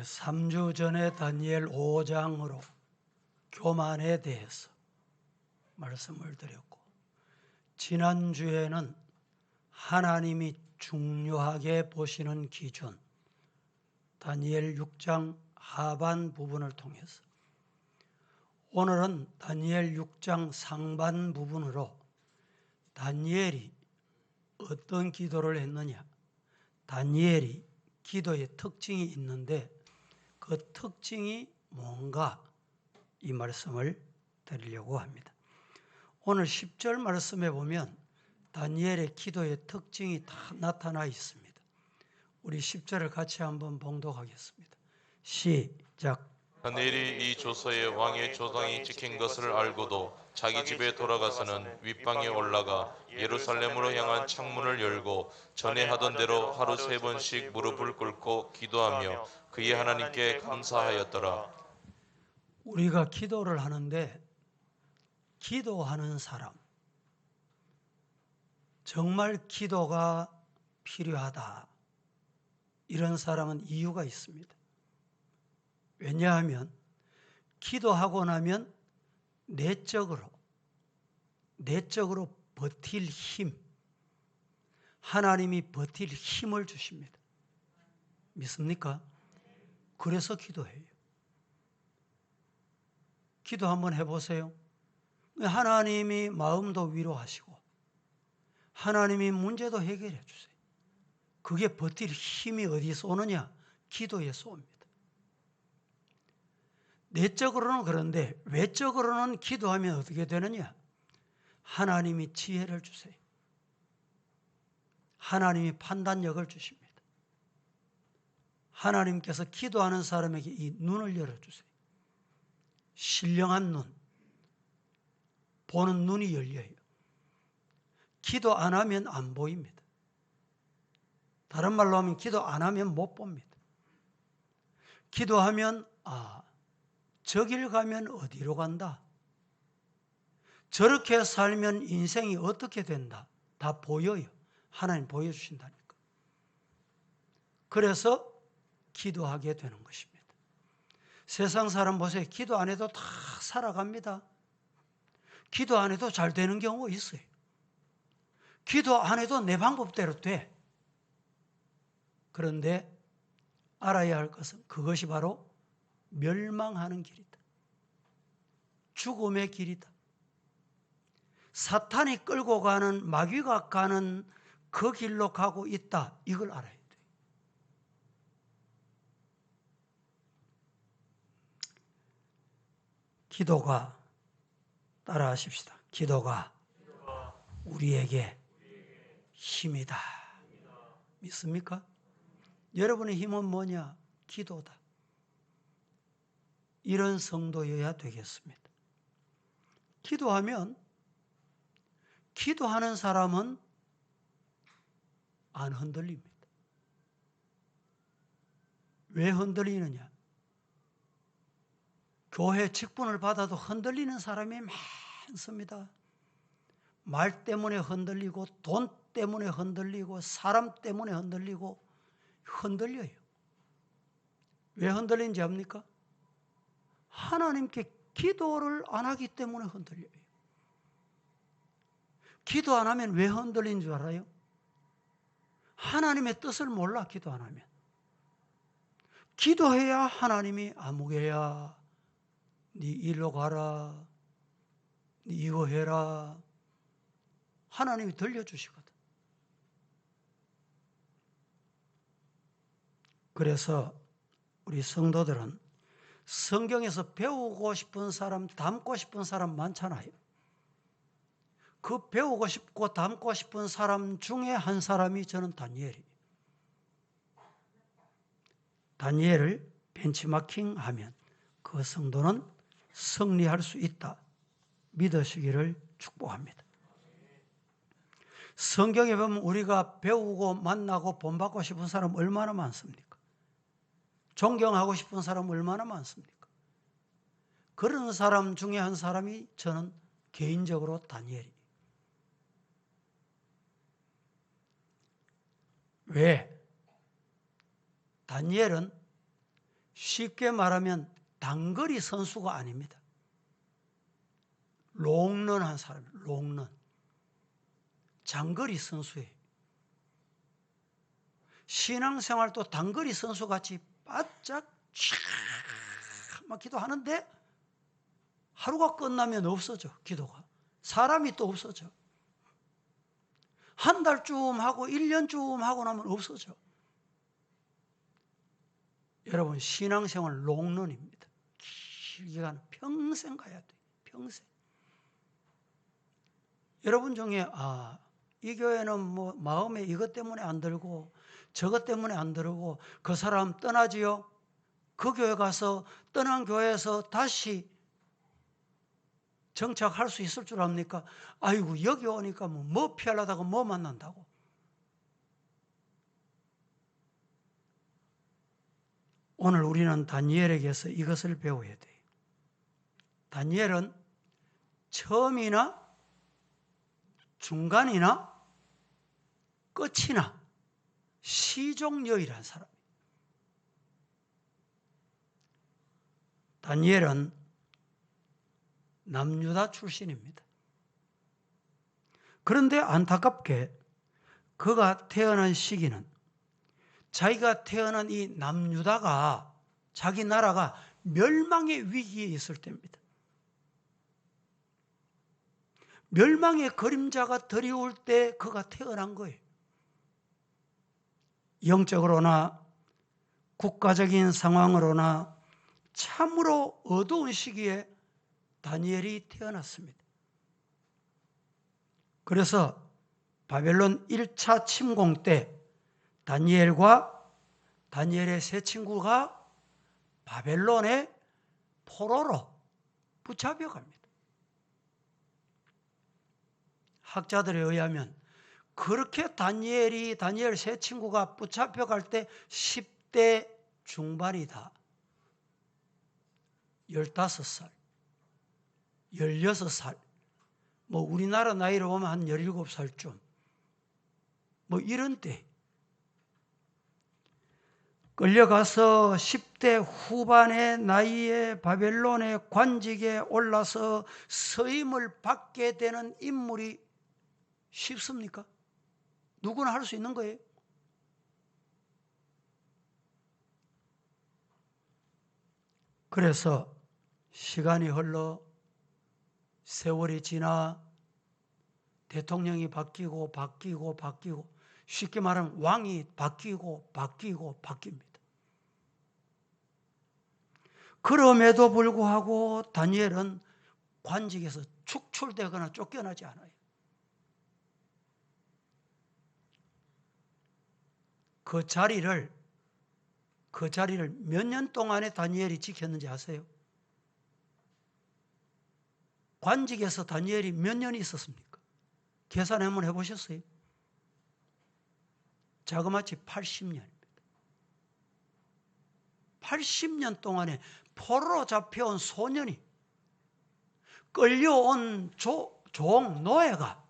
3주 전에 다니엘 5장으로 교만에 대해서 말씀을 드렸고, 지난주에는 하나님이 중요하게 보시는 기준, 다니엘 6장 하반 부분을 통해서, 오늘은 다니엘 6장 상반 부분으로 다니엘이 어떤 기도를 했느냐, 다니엘이 기도의 특징이 있는데 그 특징이 뭔가, 이 말씀을 드리려고 합니다. 오늘 10절 말씀에 보면 다니엘의 기도의 특징이 다 나타나 있습니다. 우리 10절을 같이 한번 봉독하겠습니다. 시작. 다니엘이 이 조서에 왕의 조상이 찍힌 것을 알고도 자기 집에 돌아가서는 윗방에 올라가 예루살렘으로 향한 창문을 열고 전에 하던 대로 하루 3번씩 무릎을 꿇고 기도하며 그의 하나님께 감사하였더라. 우리가 기도를 하는데 기도하는 사람, 정말 기도가 필요하다, 이런 사람은 이유가 있습니다. 왜냐하면 기도하고 나면 내적으로 버틸 힘, 하나님이 버틸 힘을 주십니다. 믿습니까? 그래서 기도해요. 기도 한번 해보세요. 하나님이 마음도 위로하시고 하나님이 문제도 해결해 주세요. 그게 버틸 힘이 어디서 오느냐? 기도에서 옵니다. 내적으로는 그런데 외적으로는 기도하면 어떻게 되느냐? 하나님이 지혜를 주세요. 하나님이 판단력을 주십니다. 하나님께서 기도하는 사람에게 이 눈을 열어주세요. 신령한 눈, 보는 눈이 열려요. 기도 안 하면 안 보입니다. 다른 말로 하면 기도 안 하면 못 봅니다. 기도하면 저 길 가면 어디로 간다, 저렇게 살면 인생이 어떻게 된다, 다 보여요. 하나님 보여주신다니까. 그래서 기도하게 되는 것입니다. 세상 사람 보세요. 기도 안 해도 다 살아갑니다. 기도 안 해도 잘 되는 경우가 있어요. 기도 안 해도 내 방법대로 돼. 그런데 알아야 할 것은 그것이 바로 멸망하는 길이다. 죽음의 길이다. 사탄이 끌고 가는, 마귀가 가는 그 길로 가고 있다. 이걸 알아야 돼요. 기도가, 따라하십시다. 기도가 우리에게 힘이다. 믿습니까? 여러분의 힘은 뭐냐? 기도다. 이런 성도여야 되겠습니다. 기도하면, 기도하는 사람은 안 흔들립니다. 왜 흔들리느냐? 교회 직분을 받아도 흔들리는 사람이 많습니다. 말 때문에 흔들리고, 돈 때문에 흔들리고, 사람 때문에 흔들리고, 흔들려요. 왜 흔들리는지 압니까? 하나님께 기도를 안 하기 때문에 흔들려요. 기도 안 하면 왜 흔들리는 줄 알아요? 하나님의 뜻을 몰라. 기도 안 하면. 기도해야 하나님이 아무개야, 네 일로 가라, 네 이거 해라, 하나님이 들려주시거든. 그래서 우리 성도들은 성경에서 배우고 싶은 사람, 담고 싶은 사람 많잖아요. 그 배우고 싶고 담고 싶은 사람 중에 한 사람이 저는 다니엘이에요. 다니엘을 벤치마킹하면 그 성도는 승리할 수 있다, 믿으시기를 축복합니다. 성경에 보면 우리가 배우고 만나고 본받고 싶은 사람 얼마나 많습니까? 존경하고 싶은 사람 얼마나 많습니까? 그런 사람 중에 한 사람이 저는 개인적으로 다니엘이에요. 왜? 다니엘은 쉽게 말하면 단거리 선수가 아닙니다. 롱런한 사람이에요. 롱런. 장거리 선수예요. 신앙생활도 단거리 선수같이 바짝 막 기도하는데 하루가 끝나면 없어져. 기도가. 사람이 또 없어져. 한 달쯤 하고 1년쯤 하고 나면 없어져. 여러분, 신앙생활 롱런입니다. 길게 가는, 평생 가야 돼. 평생. 여러분 중에 이 교회는 뭐 마음에 이것 때문에 안 들고 저것 때문에 안 들고 그 사람 떠나지요. 그 교회 가서 떠난 교회에서 다시 정착할 수 있을 줄 압니까? 아이고, 여기 오니까 뭐 피하려다가 뭐 만난다고. 오늘 우리는 다니엘에게서 이것을 배워야 돼요. 다니엘은 처음이나 중간이나 끝이나 시종여일한 사람이에요. 다니엘은 남유다 출신입니다. 그런데 안타깝게 그가 태어난 시기는 자기가 태어난 이 남유다가 자기 나라가 멸망의 위기에 있을 때입니다. 멸망의 그림자가 드리울 때 그가 태어난 거예요. 영적으로나 국가적인 상황으로나 참으로 어두운 시기에 다니엘이 태어났습니다. 그래서 바벨론 1차 침공 때 다니엘과 다니엘의 세 친구가 바벨론의 포로로 붙잡혀갑니다. 학자들에 의하면 그렇게 다니엘 세 친구가 붙잡혀갈 때 10대 중반이다. 15살, 16살, 뭐 우리나라 나이로 보면 한 17살쯤, 뭐 이런 때 끌려가서 10대 후반의 나이에 바벨론의 관직에 올라서 서임을 받게 되는 인물이 쉽습니까? 누구나 할 수 있는 거예요. 그래서 시간이 흘러 세월이 지나 대통령이 바뀌고 쉽게 말하면 왕이 바뀌고 바뀝니다. 그럼에도 불구하고 다니엘은 관직에서 축출되거나 쫓겨나지 않아요. 그 자리를 몇 년 동안에 다니엘이 지켰는지 아세요? 관직에서 다니엘이 몇 년이 있었습니까? 계산 한번 해보셨어요? 자그마치 80년입니다. 80년 동안에 포로로 잡혀온 소년이 끌려온 종 노예가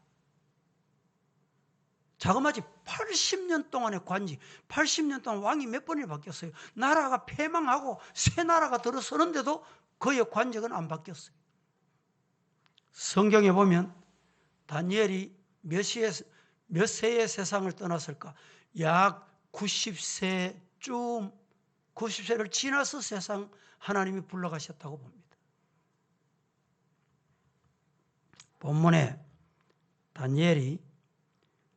자그마치 80년 동안의 관직, 80년 동안 왕이 몇 번이나 바뀌었어요. 나라가 패망하고 새 나라가 들어서는데도 그의 관직은 안 바뀌었어요. 성경에 보면 다니엘이 몇 세의 세상을 떠났을까? 약 90세쯤, 90세를 지나서 세상 하나님이 불러가셨다고 봅니다. 본문에 다니엘이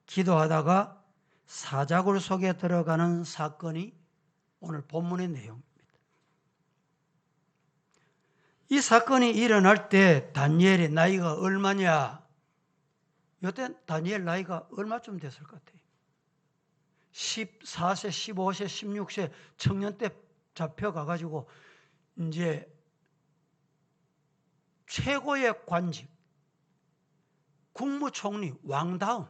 기도하다가 사자굴 속에 들어가는 사건이 오늘 본문의 내용입니다. 이 사건이 일어날 때 다니엘의 나이가 얼마냐? 이때 다니엘 나이가 얼마쯤 됐을 것 같아요? 14세, 15세, 16세 청년 때 잡혀가가지고 이제 최고의 관직, 국무총리, 왕다음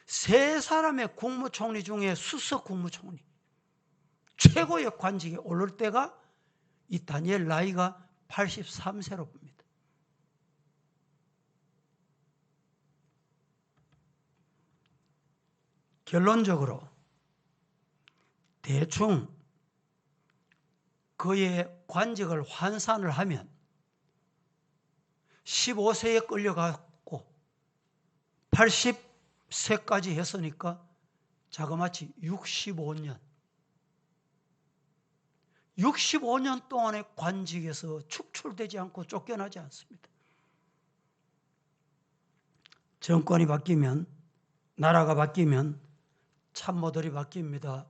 세 사람의 국무총리 중에 수석 국무총리, 최고의 관직에 오를 때가 이 다니엘 나이가 83세로 봅니다. 결론적으로 대충 그의 관직을 환산을 하면 15세에 끌려갔고 80세까지 했으니까 자그마치 65년. 65년 동안의 관직에서 축출되지 않고 쫓겨나지 않습니다. 정권이 바뀌면, 나라가 바뀌면 참모들이 바뀝니다.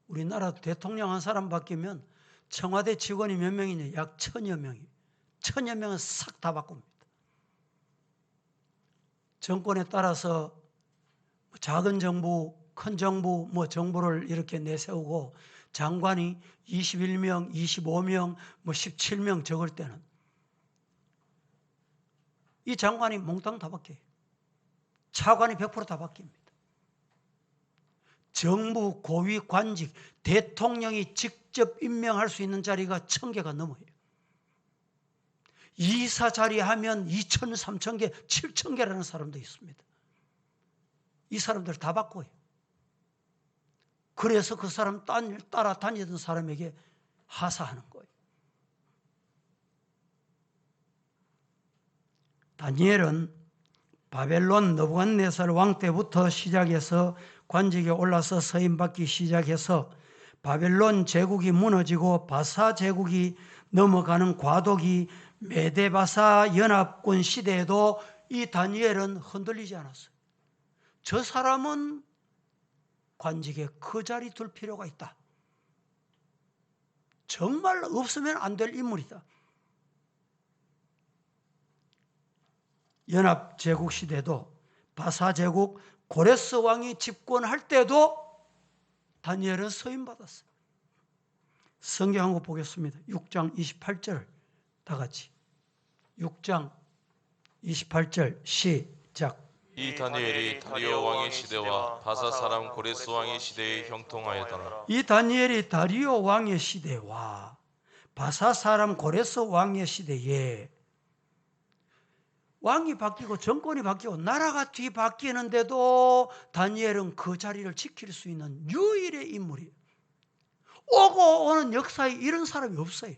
우리나라 대통령 한 사람 바뀌면 청와대 직원이 몇 명이냐? 약 1000여 명이. 1000여 명은 싹 다 바꿉니다. 정권에 따라서 작은 정부, 큰 정부, 정부를 이렇게 내세우고 장관이 21명, 25명, 17명 적을 때는 이 장관이 몽땅 다 바뀌어요. 차관이 100% 다 바뀝니다. 정부 고위 관직, 대통령이 직접 임명할 수 있는 자리가 1000개가 넘어요. 이사 자리 하면 2000, 3000개, 7000개라는 사람도 있습니다. 이 사람들 다 바꿔요. 그래서 그 사람 따라다니던 사람에게 하사하는 거예요. 다니엘은 바벨론 느부갓네살 왕 때부터 시작해서 관직에 올라서 서임받기 시작해서 바벨론 제국이 무너지고 바사 제국이 넘어가는 과도기 메데바사 연합군 시대에도 이 다니엘은 흔들리지 않았어요. 저 사람은 관직에 그 자리 둘 필요가 있다. 정말 없으면 안 될 인물이다. 연합제국 시대도 바사 제국 고레스 왕이 집권할 때도 다니엘은 서임받았어요. 성경 한 거 보겠습니다. 6장 28절 다 같이. 6장 28절 시작. 이 다니엘이 다리오 왕의 시대와 바사 사람 고레스 왕의 시대에 형통하였더라. 이 다니엘이 다리오 왕의 시대와 바사 사람 고레스 왕의 시대에 왕이 바뀌고 정권이 바뀌고 나라가 뒤바뀌는데도 다니엘은 그 자리를 지킬 수 있는 유일의 인물이에요. 오고 오는 역사에 이런 사람이 없어요.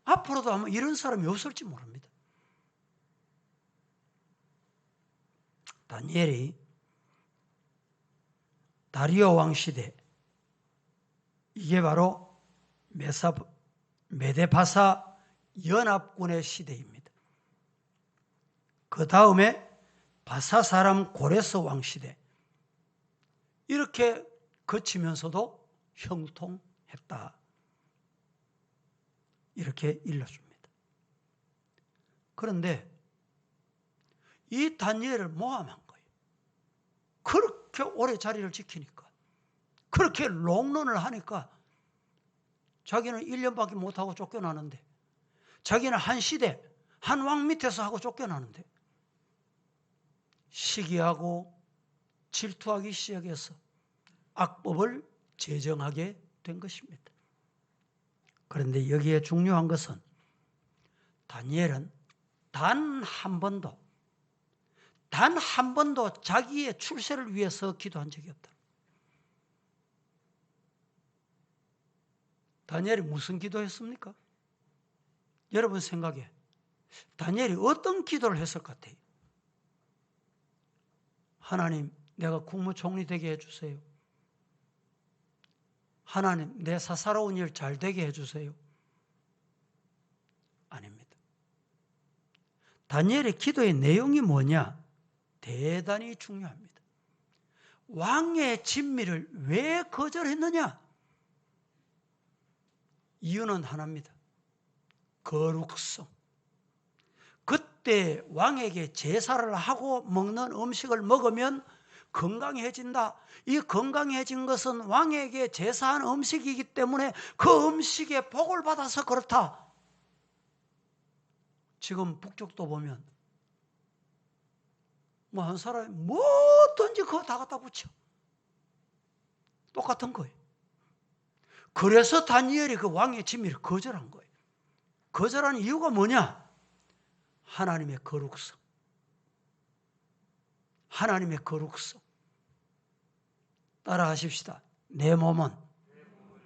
앞으로도 아마 이런 사람이 없을지 모릅니다. 다니엘이 다리오 왕 시대, 이게 바로 메데바사 연합군의 시대입니다. 그 다음에 바사 사람 고레스 왕 시대, 이렇게 거치면서도 형통했다. 이렇게 일러줍니다. 그런데 이 다니엘을 모함한 거예요. 그렇게 오래 자리를 지키니까, 그렇게 롱런을 하니까 자기는 1년밖에 못하고 쫓겨나는데, 자기는 한 시대, 한 왕 밑에서 하고 쫓겨나는데 시기하고 질투하기 시작해서 악법을 제정하게 된 것입니다. 그런데 여기에 중요한 것은 다니엘은 단 한 번도 자기의 출세를 위해서 기도한 적이 없다. 다니엘이 무슨 기도했습니까? 여러분 생각에 다니엘이 어떤 기도를 했을 것 같아요? 하나님, 내가 국무총리 되게 해주세요. 하나님, 내 사사로운 일 잘 되게 해주세요. 아닙니다. 다니엘의 기도의 내용이 뭐냐? 대단히 중요합니다. 왕의 진미를 왜 거절했느냐? 이유는 하나입니다. 거룩성. 그때 왕에게 제사를 하고 먹는 음식을 먹으면 건강해진다. 이 건강해진 것은 왕에게 제사한 음식이기 때문에 그 음식에 복을 받아서 그렇다. 지금 북쪽도 보면 한 사람이 뭐든지 그거 다 갖다 붙여. 똑같은 거예요. 그래서 다니엘이 그 왕의 진미를 거절한 거예요. 거절한 이유가 뭐냐? 하나님의 거룩성. 하나님의 거룩성. 따라 하십시다. 내 몸은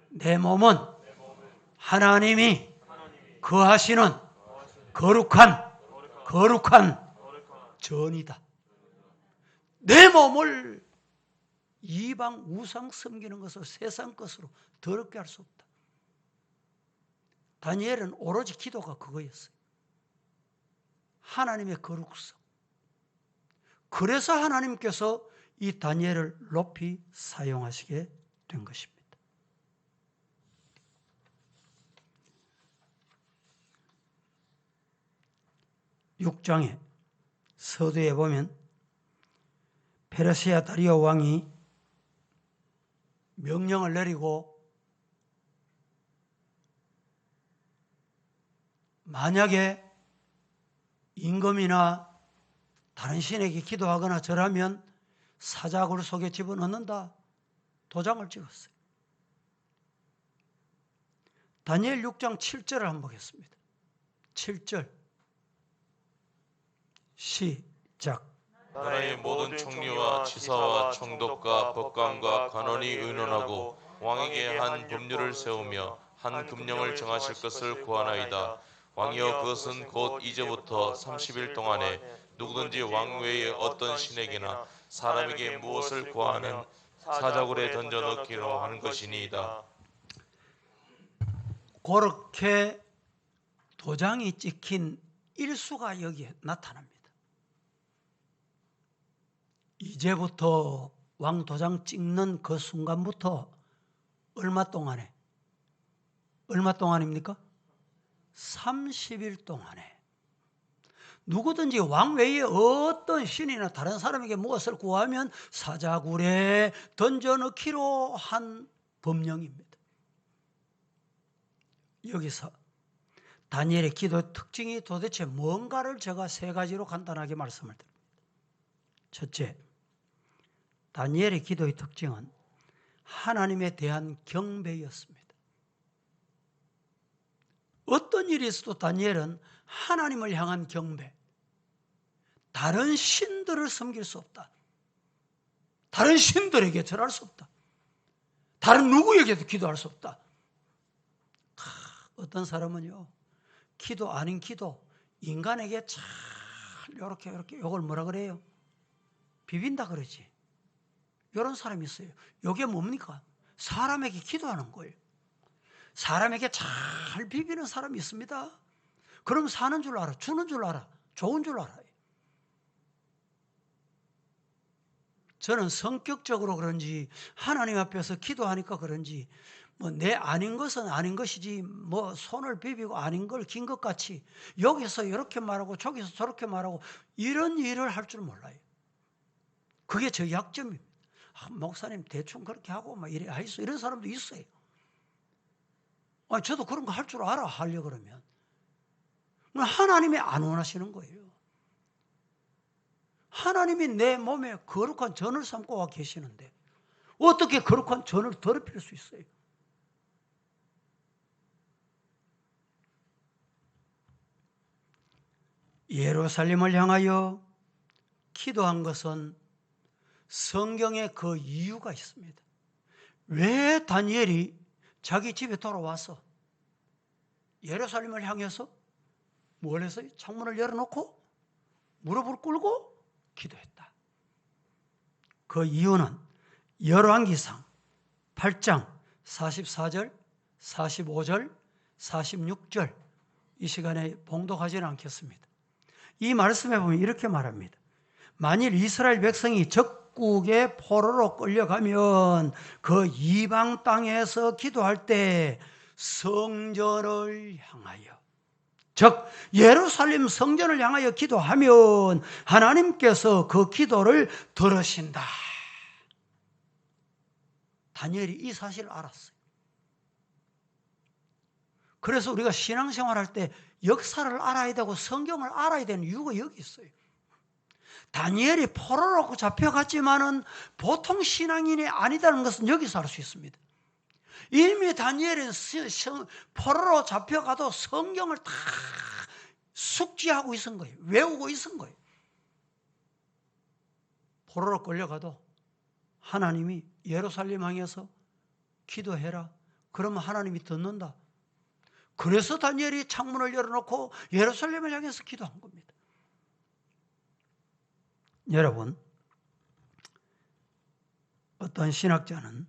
내 몸은 하나님이 거하시는 거룩한 전이다. 내 몸을 이방 우상 섬기는 것을 세상 것으로 더럽게 할 수 없다. 다니엘은 오로지 기도가 그거였어요. 하나님의 거룩성. 그래서 하나님께서 이 다니엘을 높이 사용하시게 된 것입니다. (6장에) 서두에 보면 페르시아 다리오 왕이 명령을 내리고 만약에 임금이나 다른 신에게 기도하거나 절하면 사자굴 속에 집어넣는다. 도장을 찍었어요. 다니엘 6장 7절을 한번 보겠습니다. 7절 시작. 나라의 모든 총리와 지사와 총독과 법관과 간원이 의논하고 왕에게 한 법률을 세우며 한 금령을 정하실 것을 구하나이다. 왕이여 그것은 곧 이제부터 30일 동안에 누구든지 왕 외의 어떤 신에게나 사람에게 무엇을 구하는 사자굴에 던져 넣기로 하는 것이니이다. 그렇게 도장이 찍힌 일수가 여기에 나타납니다. 이제부터 왕 도장 찍는 그 순간부터 얼마 동안입니까? 30일 동안에 누구든지 왕 외에 어떤 신이나 다른 사람에게 무엇을 구하면 사자굴에 던져넣기로 한 법령입니다. 여기서 다니엘의 기도 특징이 도대체 뭔가를 제가 세 가지로 간단하게 말씀을 드립니다. 첫째, 다니엘의 기도의 특징은 하나님에 대한 경배였습니다. 어떤 일이 있어도 다니엘은 하나님을 향한 경배, 다른 신들을 섬길 수 없다. 다른 신들에게 절할 수 없다. 다른 누구에게도 기도할 수 없다. 어떤 사람은요, 기도 아닌 기도, 인간에게 잘 이렇게 이걸 뭐라 그래요? 비빈다 그러지. 이런 사람이 있어요. 이게 뭡니까? 사람에게 기도하는 거예요. 사람에게 잘 비비는 사람이 있습니다. 그럼 사는 줄 알아, 주는 줄 알아, 좋은 줄 알아요. 저는 성격적으로 그런지 하나님 앞에서 기도하니까 그런지 뭐 내 아닌 것은 아닌 것이지 뭐 손을 비비고 아닌 걸 긴 것 같이 여기서 이렇게 말하고 저기서 저렇게 말하고 이런 일을 할 줄 몰라요. 그게 저 약점입니다. 목사님 대충 그렇게 하고 막 이래 하이소 이런 사람도 있어요. 저도 그런 거 할 줄 알아 하려 그러면 하나님이 안 원하시는 거예요. 하나님이 내 몸에 거룩한 전을 삼고 와 계시는데 어떻게 거룩한 전을 더럽힐 수 있어요? 예루살렘을 향하여 기도한 것은 성경에 그 이유가 있습니다. 왜 다니엘이 자기 집에 돌아와서 예루살렘을 향해서 뭘 했어요? 창문을 열어놓고 무릎을 꿇고 기도했다. 그 이유는 열왕기상 8장 44절, 45절, 46절 이 시간에 봉독하지는 않겠습니다. 이 말씀에 보면 이렇게 말합니다. 만일 이스라엘 백성이 적국의 포로로 끌려가면 그 이방 땅에서 기도할 때 성전을 향하여 즉 예루살렘 성전을 향하여 기도하면 하나님께서 그 기도를 들으신다. 다니엘이 이 사실을 알았어요. 그래서 우리가 신앙생활할 때 역사를 알아야 되고 성경을 알아야 되는 이유가 여기 있어요. 다니엘이 포로로 잡혀갔지만은 보통 신앙인이 아니다는 것은 여기서 알 수 있습니다. 이미 다니엘은 포로로 잡혀가도 성경을 다 숙지하고 있은 거예요. 외우고 있은 거예요. 포로로 끌려가도 하나님이 예루살렘 향해서 기도해라. 그러면 하나님이 듣는다. 그래서 다니엘이 창문을 열어놓고 예루살렘을 향해서 기도한 겁니다. 여러분, 어떤 신학자는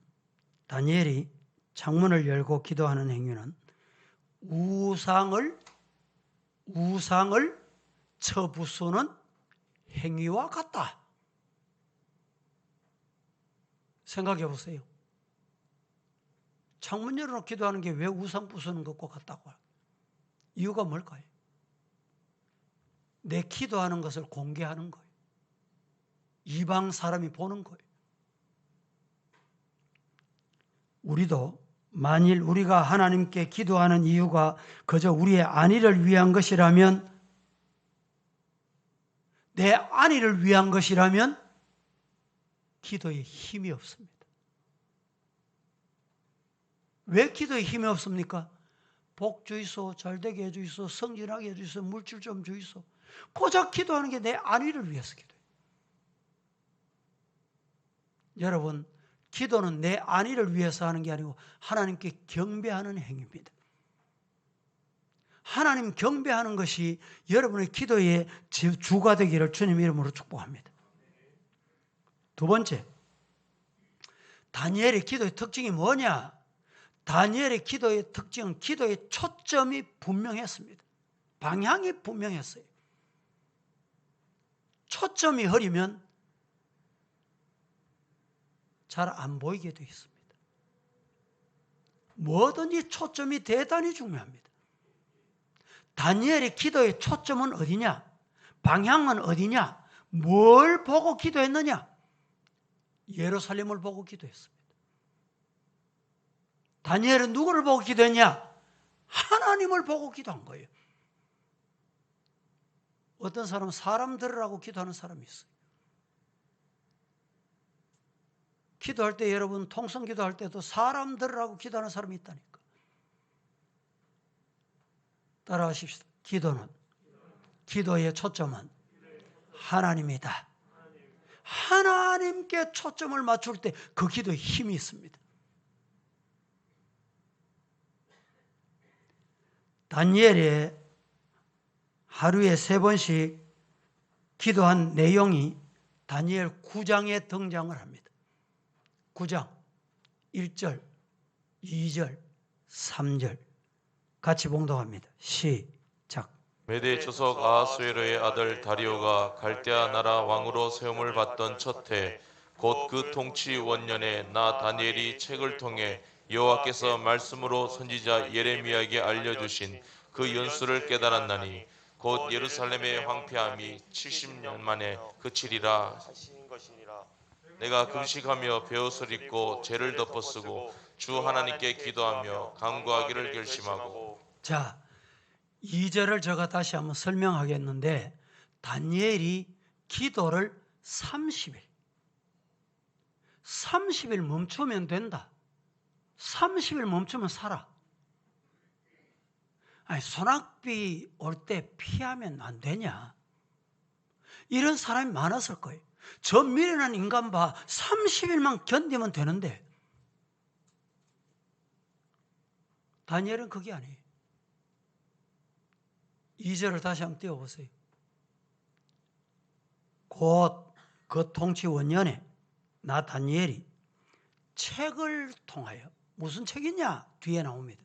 다니엘이 창문을 열고 기도하는 행위는 우상을 쳐부수는 행위와 같다. 생각해 보세요. 창문 열어놓고 기도하는 게 왜 우상 부수는 것과 같다고 할까요? 이유가 뭘까요? 내 기도하는 것을 공개하는 거예요. 이방 사람이 보는 거예요. 우리도 만일 우리가 하나님께 기도하는 이유가 그저 우리의 안위를 위한 것이라면, 내 안위를 위한 것이라면 기도에 힘이 없습니다. 왜 기도에 힘이 없습니까? 복 주이소, 잘되게 해주이소, 성진하게 해주이소, 물질 좀 주이소. 고작 기도하는 게 내 안위를 위해서 기도해요. 여러분, 기도는 내 안위를 위해서 하는 게 아니고 하나님께 경배하는 행위입니다. 하나님 경배하는 것이 여러분의 기도의 주가 되기를 주님 이름으로 축복합니다. 두 번째, 다니엘의 기도의 특징이 뭐냐? 다니엘의 기도의 특징은 기도의 초점이 분명했습니다. 방향이 분명했어요. 초점이 흐리면 잘 안 보이게 되어 있습니다. 뭐든지 초점이 대단히 중요합니다. 다니엘의 기도의 초점은 어디냐? 방향은 어디냐? 뭘 보고 기도했느냐? 예루살렘을 보고 기도했습니다. 다니엘은 누구를 보고 기도했냐? 하나님을 보고 기도한 거예요. 어떤 사람은 사람 들으라고 기도하는 사람이 있어요. 기도할 때 여러분 통성 기도할 때도 사람 들으라고 기도하는 사람이 있다니까. 따라하십시다. 기도의 초점은 하나님이다. 하나님께 초점을 맞출 때 그 기도에 힘이 있습니다. 다니엘이 하루에 3번씩 기도한 내용이 다니엘 9장에 등장을 합니다. 9장 1절, 2절, 3절 같이 봉독합니다. 시작. 메대 조석 아하수에로의 아들 다리오가 갈대아 나라 왕으로 세움을 받던 첫 해 곧 그 통치 원년에 나 다니엘이 책을 통해 여호와께서 말씀으로 선지자 예레미야에게 알려주신 그 연수를 깨달았나니 곧 예루살렘의 황폐함이 70년 만에 그치리라 하신 것이니라. 내가 금식하며 베옷을 입고 죄를 덮어쓰고 주 하나님께 기도하며 간구하기를 결심하고. 자, 2절을 제가 다시 한번 설명하겠는데, 다니엘이 기도를 30일 멈추면 된다. 30일 멈추면 살아. 아니, 소낙비 올 때 피하면 안 되냐? 이런 사람이 많았을 거예요. 저 미련한 인간 봐. 30일만 견디면 되는데. 다니엘은 그게 아니에요. 2절을 다시 한번 띄워보세요. 곧 그 통치 원년에 나 다니엘이 책을 통하여, 무슨 책이냐? 뒤에 나옵니다.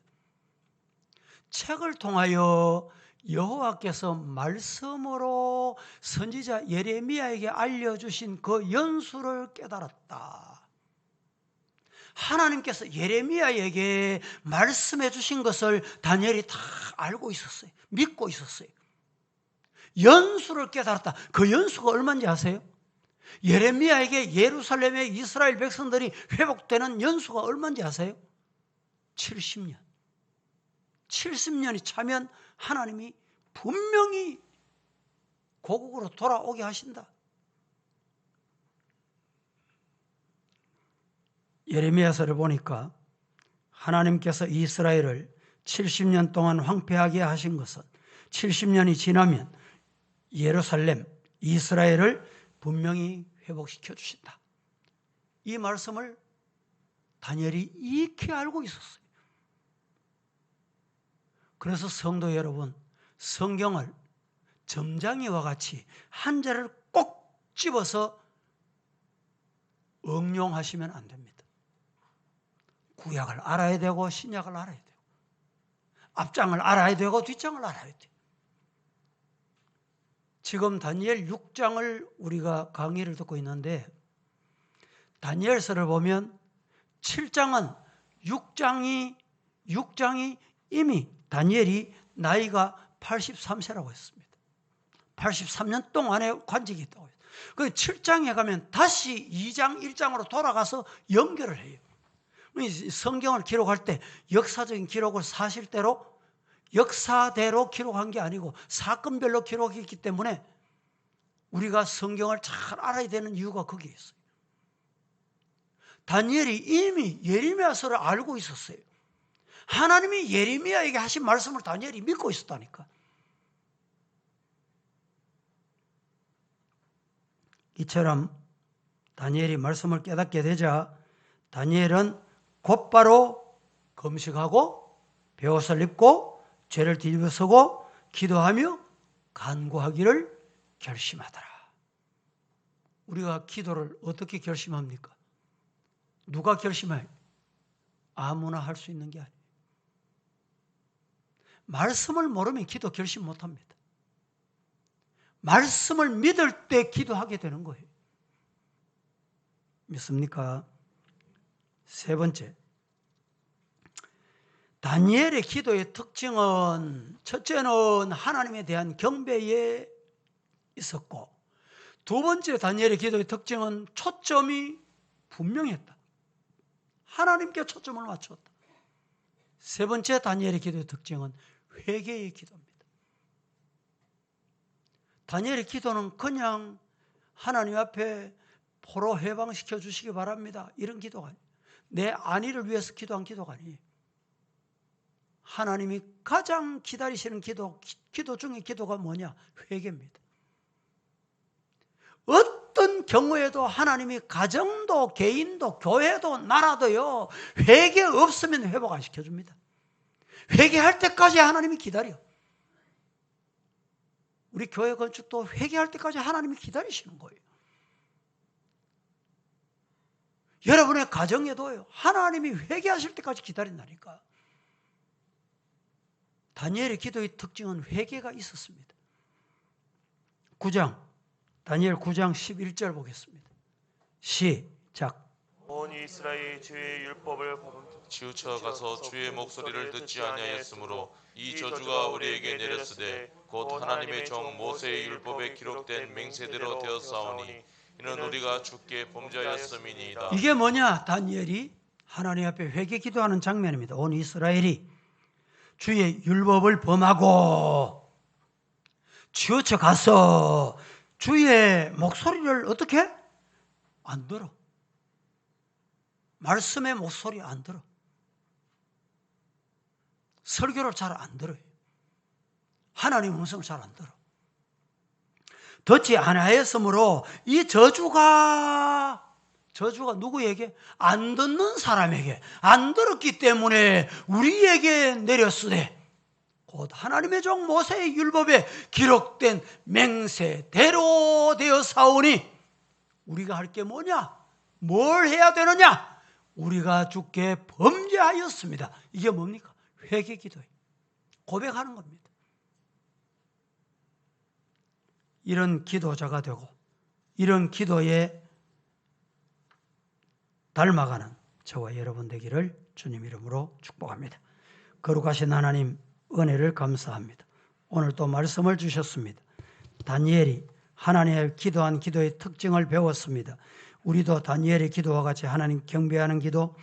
책을 통하여 여호와께서 말씀으로 선지자 예레미야에게 알려주신 그 연수를 깨달았다. 하나님께서 예레미야에게 말씀해 주신 것을 다니엘이 다 알고 있었어요. 믿고 있었어요. 연수를 깨달았다. 그 연수가 얼마인지 아세요? 예레미야에게 예루살렘의 이스라엘 백성들이 회복되는 연수가 얼마인지 아세요? 70년. 70년이 차면 하나님이 분명히 고국으로 돌아오게 하신다. 예레미야서를 보니까 하나님께서 이스라엘을 70년 동안 황폐하게 하신 것은 70년이 지나면 예루살렘, 이스라엘을 분명히 회복시켜 주신다. 이 말씀을 다니엘이 익히 알고 있었어요. 그래서 성도 여러분, 성경을 점장이와 같이 한 절을 꼭 집어서 응용하시면 안 됩니다. 구약을 알아야 되고 신약을 알아야 되고 앞장을 알아야 되고 뒷장을 알아야 돼요. 지금 다니엘 6장을 우리가 강의를 듣고 있는데 다니엘서를 보면 7장은 6장이 이미 다니엘이 나이가 83세라고 했습니다. 83년 동안의 관직이 있다고 했어요. 그 7장에 가면 다시 2장, 1장으로 돌아가서 연결을 해요. 성경을 기록할 때 역사적인 기록을 사실대로 역사대로 기록한 게 아니고 사건별로 기록했기 때문에 우리가 성경을 잘 알아야 되는 이유가 거기에 있어요. 다니엘이 이미 예레미야서를 알고 있었어요. 하나님이 예레미야에게 하신 말씀을 다니엘이 믿고 있었다니까. 이처럼 다니엘이 말씀을 깨닫게 되자 다니엘은 곧바로 금식하고 베옷을 입고 죄를 뒤집어서고 기도하며 간구하기를 결심하더라. 우리가 기도를 어떻게 결심합니까? 누가 결심해요? 아무나 할 수 있는 게 아니에요. 말씀을 모르면 기도 결심 못합니다. 말씀을 믿을 때 기도하게 되는 거예요. 믿습니까? 세 번째, 다니엘의 기도의 특징은 첫째는 하나님에 대한 경배에 있었고 두 번째 다니엘의 기도의 특징은 초점이 분명했다. 하나님께 초점을 맞췄다. 세 번째 다니엘의 기도의 특징은 회개의 기도입니다. 다니엘의 기도는 그냥 하나님 앞에 포로 해방시켜 주시기 바랍니다. 이런 기도가 아니에요. 내 안위를 위해서 기도한 기도가 아니에요. 하나님이 가장 기다리시는 기도 중에 기도가 뭐냐? 회개입니다. 어떤 경우에도 하나님이 가정도 개인도 교회도 나라도요 회개 없으면 회복 안 시켜줍니다. 회개할 때까지 하나님이 기다려. 우리 교회 건축도 회개할 때까지 하나님이 기다리시는 거예요. 여러분의 가정에도요 하나님이 회개하실 때까지 기다린다니까. 다니엘의 기도의 특징은 회개가 있었습니다. 9장 다니엘 9장 11절 보겠습니다. 시작. 온 이스라엘 주의 율법을 치우쳐 가서 주의 목소리를 듣지 아니하였으므로 이 저주가 우리에게 내렸으되 곧 하나님의 종 모세의 율법에 기록된 맹세대로 되었사오니 이는 우리가 주께 범죄하였음이니이다. 이게 뭐냐? 다니엘이 하나님 앞에 회개 기도하는 장면입니다. 온 이스라엘이 주의 율법을 범하고 치우쳐 가서 주의 목소리를 어떻게? 안 들어. 말씀의 목소리 안 들어. 설교를 잘 안 들어요. 하나님의 음성을 잘 안 들어. 듣지 아니하였으므로 이 저주가 누구에게? 안 듣는 사람에게, 안 들었기 때문에 우리에게 내렸으되 곧 하나님의 종 모세의 율법에 기록된 맹세대로 되었사오니 우리가 할 게 뭐냐? 뭘 해야 되느냐? 우리가 주께 범죄하였습니다. 이게 뭡니까? 회개 기도예요. 고백하는 겁니다. 이런 기도자가 되고 이런 기도에 닮아가는 저와 여러분 되기를 주님 이름으로 축복합니다. 거룩하신 하나님 은혜를 감사합니다. 오늘 또 말씀을 주셨습니다. 다니엘이 하나님의 기도한 기도의 특징을 배웠습니다. 우리도 다니엘의 기도와 같이 하나님 경배하는 기도,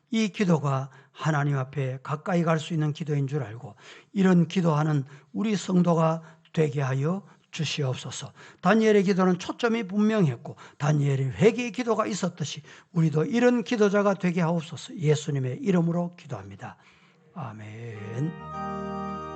이 기도가 하나님 앞에 가까이 갈 수 있는 기도인 줄 알고 이런 기도하는 우리 성도가 되게 하여 주시옵소서. 다니엘의 기도는 초점이 분명했고 다니엘의 회개의 기도가 있었듯이 우리도 이런 기도자가 되게 하옵소서. 예수님의 이름으로 기도합니다. 아멘.